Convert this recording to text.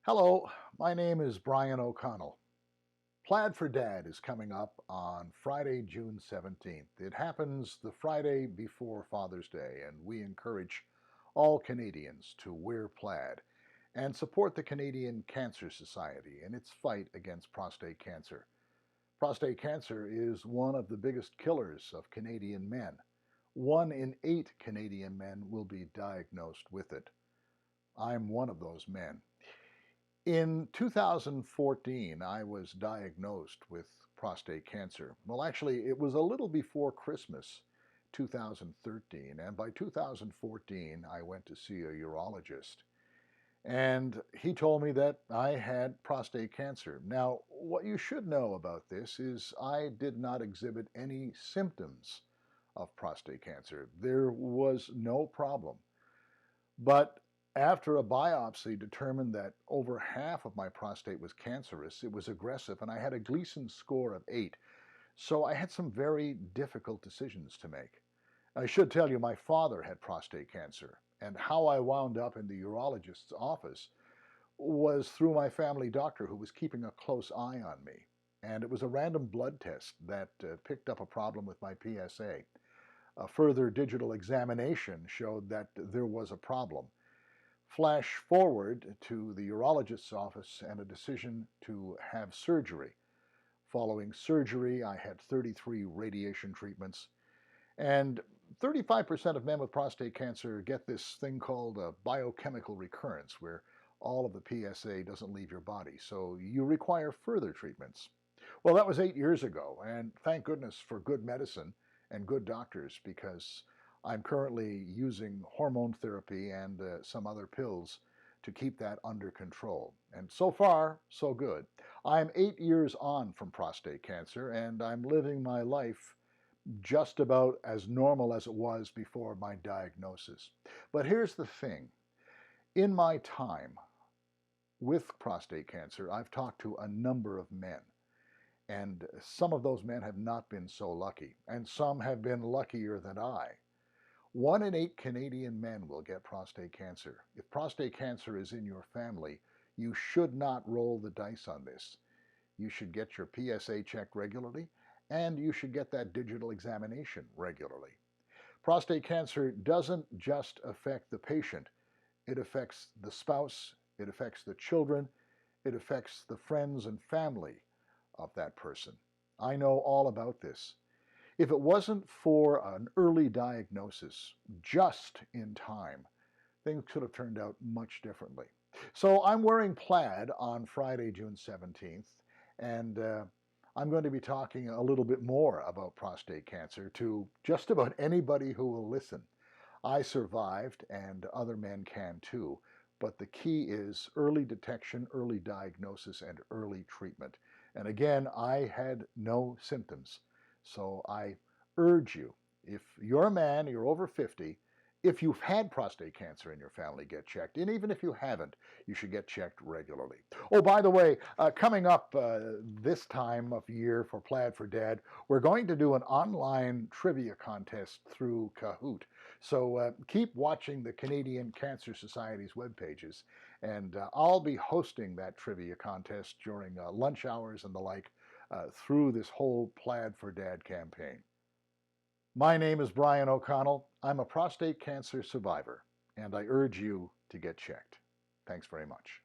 Hello, my name is Brian O'Connell. Plaid for Dad is coming up on Friday, June 17th. It happens the Friday before Father's Day, and we encourage all Canadians to wear plaid and support the Canadian Cancer Society in its fight against prostate cancer. Prostate cancer is one of the biggest killers of Canadian men. 1 in 8 Canadian men will be diagnosed with it. I'm one of those men. In 2014, I was diagnosed with prostate cancer. Well, actually, it was a little before Christmas 2013, and by 2014, I went to see a urologist. And he told me that I had prostate cancer. Now, what you should know about this is I did not exhibit any symptoms of prostate cancer. There was no problem. But after a biopsy determined that over half of my prostate was cancerous, it was aggressive, and I had a Gleason score of 8. So I had some very difficult decisions to make. I should tell you, my father had prostate cancer, and how I wound up in the urologist's office was through my family doctor, who was keeping a close eye on me. And it was a random blood test that picked up a problem with my PSA. A further digital examination showed that there was a problem. Flash forward to the urologist's office and a decision to have surgery. Following surgery, I had 33 radiation treatments. And 35% of men with prostate cancer get this thing called a biochemical recurrence, where all of the PSA doesn't leave your body. So you require further treatments. Well, that was 8 years ago, and thank goodness for good medicine and good doctors, because I'm currently using hormone therapy and some other pills to keep that under control. And so far, so good. I'm 8 years on from prostate cancer, and I'm living my life just about as normal as it was before my diagnosis. But here's the thing. In my time with prostate cancer, I've talked to a number of men. And some of those men have not been so lucky, and some have been luckier than I. 1 in 8 Canadian men will get prostate cancer. If prostate cancer is in your family, you should not roll the dice on this. You should get your PSA checked regularly, and you should get that digital examination regularly. Prostate cancer doesn't just affect the patient, it affects the spouse, it affects the children, it affects the friends and family of that person. I know all about this. If it wasn't for an early diagnosis just in time, things could have turned out much differently. So I'm wearing plaid on Friday, June 17th, and I'm going to be talking a little bit more about prostate cancer to just about anybody who will listen. I survived, and other men can too. But the key is early detection, early diagnosis, and early treatment. And again, I had no symptoms. So I urge you, if you're a man, you're over 50, if you've had prostate cancer in your family, get checked. And even if you haven't, you should get checked regularly. Oh, by the way, coming up this time of year for Plaid for Dad, we're going to do an online trivia contest through Kahoot. So keep watching the Canadian Cancer Society's web pages, and I'll be hosting that trivia contest during lunch hours and the like through this whole Plaid for Dad campaign. My name is Brian O'Connell. I'm a prostate cancer survivor, and I urge you to get checked. Thanks very much.